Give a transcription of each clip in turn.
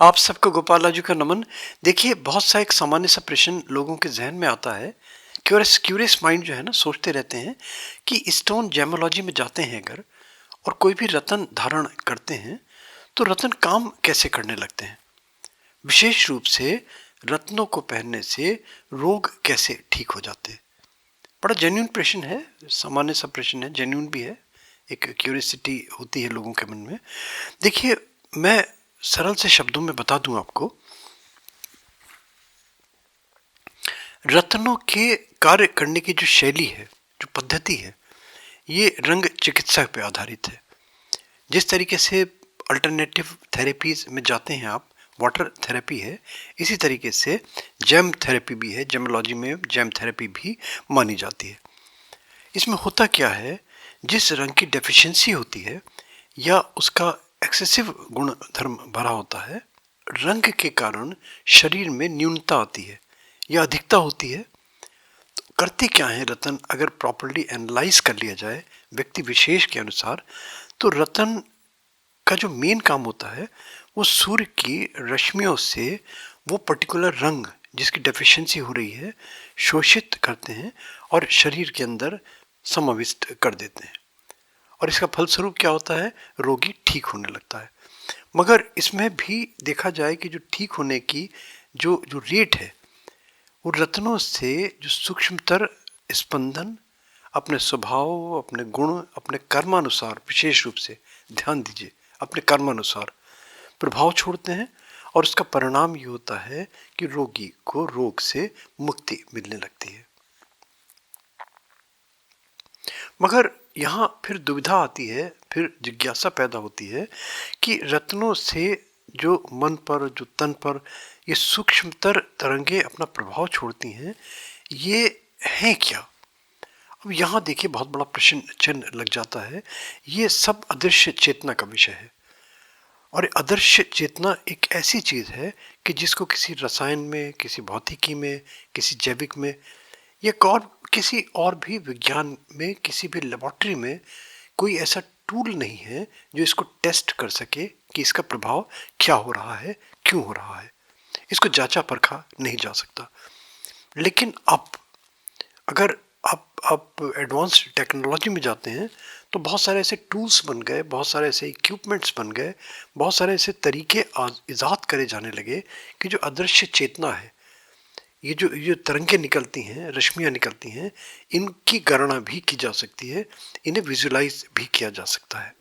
आप सबको गोपाल राजू का नमन। देखिए, बहुत सा एक सामान्य सा प्रश्न लोगों के ज़हन में आता है। क्यूरियस माइंड जो है ना, सोचते रहते हैं कि स्टोन जेमोलॉजी में जाते हैं अगर और कोई भी रत्न धारण करते हैं, तो रत्न काम कैसे करने लगते हैं? विशेष रूप से रत्नों को पहनने से रोग कैसे ठीक हो जाते हैं? बड़ा जेन्युइन प्रश्न है, सामान्य सा प्रश्न है, जेन्युइन भी है। एक क्यूरियोसिटी होती है लोगों के मन में। देखिए, मैं सरल से शब्दों में बता दूं आपको। रत्नों के कार्य करने की जो शैली है, जो पद्धति है, ये रंग चिकित्सा पे आधारित है। जिस तरीके से अल्टरनेटिव थेरेपीज में जाते हैं आप, वाटर थेरेपी है, इसी तरीके से जेम थेरेपी भी है। जेमोलॉजी में जेम थेरेपी भी मानी जाती है। इसमें होता क्या है, जिस रंग की डेफिशिएंसी होती है या उसका एक्सेसिव गुण धर्म भरा होता है, रंग के कारण शरीर में न्यूनता आती है या अधिकता होती है। तो करते क्या है रतन, अगर प्रॉपर्ली एनालाइज कर लिया जाए व्यक्ति विशेष के अनुसार, तो रतन का जो मेन काम होता है वो सूर्य की रश्मियों से वो पर्टिकुलर रंग जिसकी डेफिशिएंसी हो रही है शोषित करते हैं और शरीर के अंदर समाविष्ट कर देते हैं। और इसका फलस्वरूप क्या होता है, रोगी ठीक होने लगता है। मगर इसमें भी देखा जाए कि जो ठीक होने की जो जो रेट है, वो रत्नों से जो सूक्ष्मतर स्पंदन अपने स्वभाव, अपने गुण, अपने कर्मानुसार, विशेष रूप से ध्यान दीजिए, अपने कर्मानुसार प्रभाव छोड़ते हैं। और उसका परिणाम ये होता है कि रोगी को रोग से मुक्ति मिलने लगती है। मगर यहाँ फिर दुविधा आती है, फिर जिज्ञासा पैदा होती है कि रत्नों से जो मन पर, जो तन पर ये सूक्ष्मतर तरंगे अपना प्रभाव छोड़ती हैं, ये हैं क्या? अब यहाँ देखिए, बहुत बड़ा प्रश्न चिन्ह लग जाता है। ये सब अदृश्य चेतना का विषय है। और अदृश्य चेतना एक ऐसी चीज है कि जिसको किसी रसायन में, किसी भौतिकी में, किसी जैविक में या किसी और भी विज्ञान में, किसी भी लेबोरेटरी में कोई ऐसा टूल नहीं है जो इसको टेस्ट कर सके कि इसका प्रभाव क्या हो रहा है, क्यों हो रहा है। इसको जांचा परखा नहीं जा सकता। लेकिन अब अगर आप एडवांस टेक्नोलॉजी में जाते हैं, तो बहुत सारे ऐसे टूल्स बन गए, बहुत सारे ऐसे इक्विपमेंट्स बन गए, बहुत सारे ऐसे तरीके इजाद करे जाने लगे कि जो अदृश्य चेतना है, ये जो तरंगे निकलती हैं, रश्मियाँ निकलती हैं, इनकी गणना भी की जा सकती है, इन्हें विजुलाइज भी किया जा सकता है।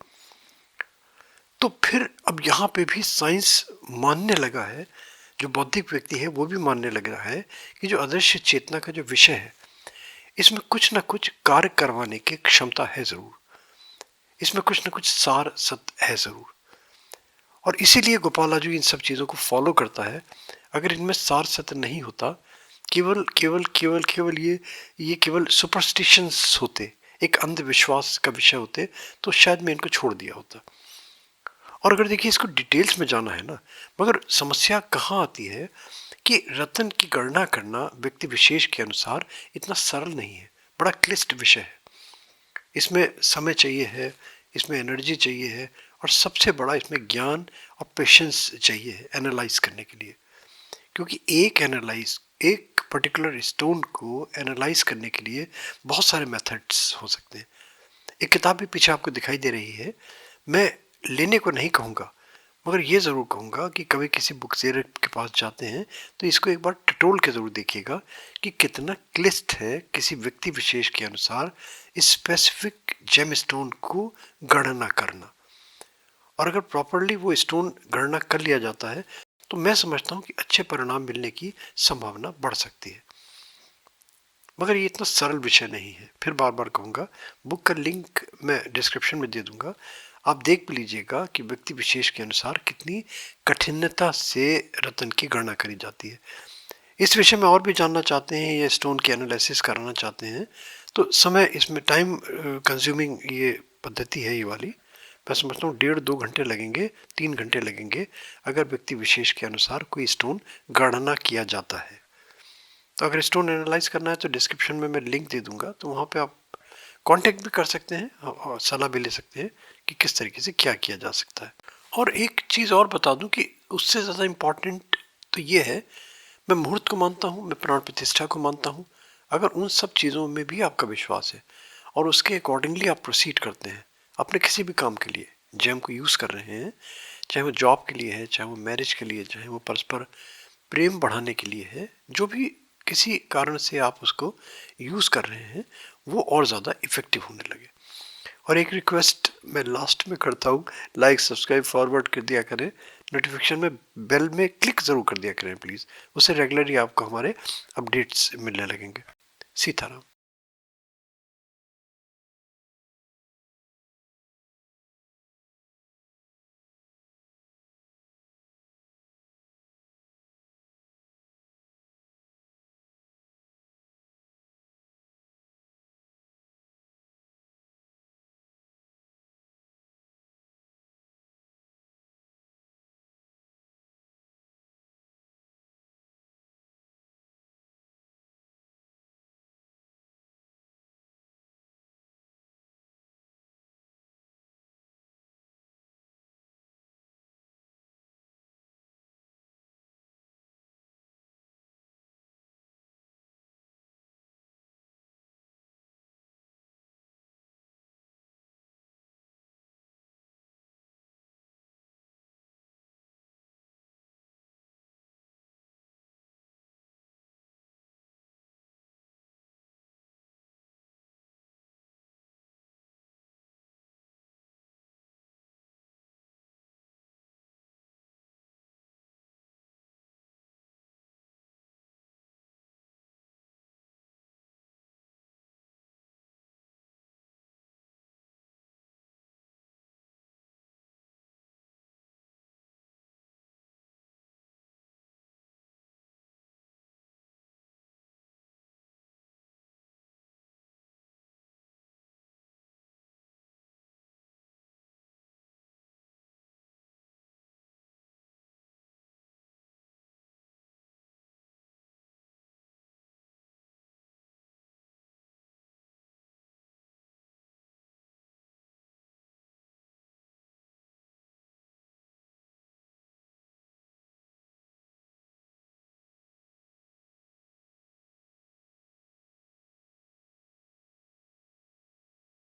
तो फिर अब यहाँ पे भी साइंस मानने लगा है, जो बौद्धिक व्यक्ति है वो भी मानने लग रहा है कि जो अदृश्य चेतना का जो विषय है, इसमें कुछ ना कुछ कार्य करवाने की क्षमता है जरूर, इसमें कुछ ना कुछ सार सत्य है जरूर। और इसीलिए गोपाल राजू इन सब चीज़ों को फॉलो करता है। अगर इनमें सार सत्य नहीं होता, केवल केवल केवल केवल ये केवल सुपरस्टिशंस होते, एक अंधविश्वास का विषय होते, तो शायद मैं इनको छोड़ दिया होता। और अगर देखिए, इसको डिटेल्स में जाना है ना, मगर समस्या कहाँ आती है कि रत्न की गणना करना व्यक्ति विशेष के अनुसार इतना सरल नहीं है, बड़ा क्लिष्ट विषय है। इसमें समय चाहिए है, इसमें एनर्जी चाहिए है, और सबसे बड़ा इसमें ज्ञान और पेशेंस चाहिए है एनालाइज करने के लिए। क्योंकि एक पर्टिकुलर स्टोन को एनालाइज करने के लिए बहुत सारे मेथड्स हो सकते हैं। एक किताब भी पीछे आपको दिखाई दे रही है। मैं लेने को नहीं कहूँगा, मगर ये ज़रूर कहूँगा कि कभी किसी बुक सेलर के पास जाते हैं तो इसको एक बार टटोल के ज़रूर देखिएगा कि कितना क्लिष्ट है किसी व्यक्ति विशेष के अनुसार स्पेसिफिक जेम स्टोन को गणना करना। और अगर प्रॉपरली वो स्टोन गणना कर लिया जाता है, तो मैं समझता हूँ कि अच्छे परिणाम मिलने की संभावना बढ़ सकती है। मगर ये इतना सरल विषय नहीं है। फिर बार बार कहूँगा, बुक का लिंक मैं डिस्क्रिप्शन में दे दूंगा, आप देख भी लीजिएगा कि व्यक्ति विशेष के अनुसार कितनी कठिनता से रत्न की गणना करी जाती है। इस विषय में और भी जानना चाहते हैं या स्टोन की एनालिसिस कराना चाहते हैं, तो समय, इसमें टाइम कंज्यूमिंग ये पद्धति है ये वाली। मैं समझता हूँ 1.5-2 घंटे लगेंगे, 3 घंटे लगेंगे, अगर व्यक्ति विशेष के अनुसार कोई स्टोन गणना किया जाता है। तो अगर स्टोन एनालाइज करना है तो डिस्क्रिप्शन में मैं लिंक दे दूंगा, तो वहाँ पे आप कांटेक्ट भी कर सकते हैं और सलाह भी ले सकते हैं कि किस तरीके से क्या किया जा सकता है। और एक चीज़ और बता दूं कि उससे ज़्यादा इम्पॉर्टेंट तो ये है, मैं मुहूर्त को मानता हूँ, मैं प्राण प्रतिष्ठा को मानता हूँ। अगर उन सब चीज़ों में भी आपका विश्वास है और उसके अकॉर्डिंगली आप प्रोसीड करते हैं अपने किसी भी काम के लिए, जेम को यूज़ कर रहे हैं, चाहे वो जॉब के लिए है, चाहे वो मैरिज के लिए, चाहे वो परस्पर प्रेम बढ़ाने के लिए है, जो भी किसी कारण से आप उसको यूज़ कर रहे हैं, वो और ज़्यादा इफ़ेक्टिव होने लगे। और एक रिक्वेस्ट मैं लास्ट में करता हूँ, लाइक सब्सक्राइब फॉरवर्ड कर दिया करें, नोटिफिकेशन में बेल में क्लिक ज़रूर कर दिया करें प्लीज़। उससे रेगुलरली आपको हमारे अपडेट्स मिलने लगेंगे। सीताराम।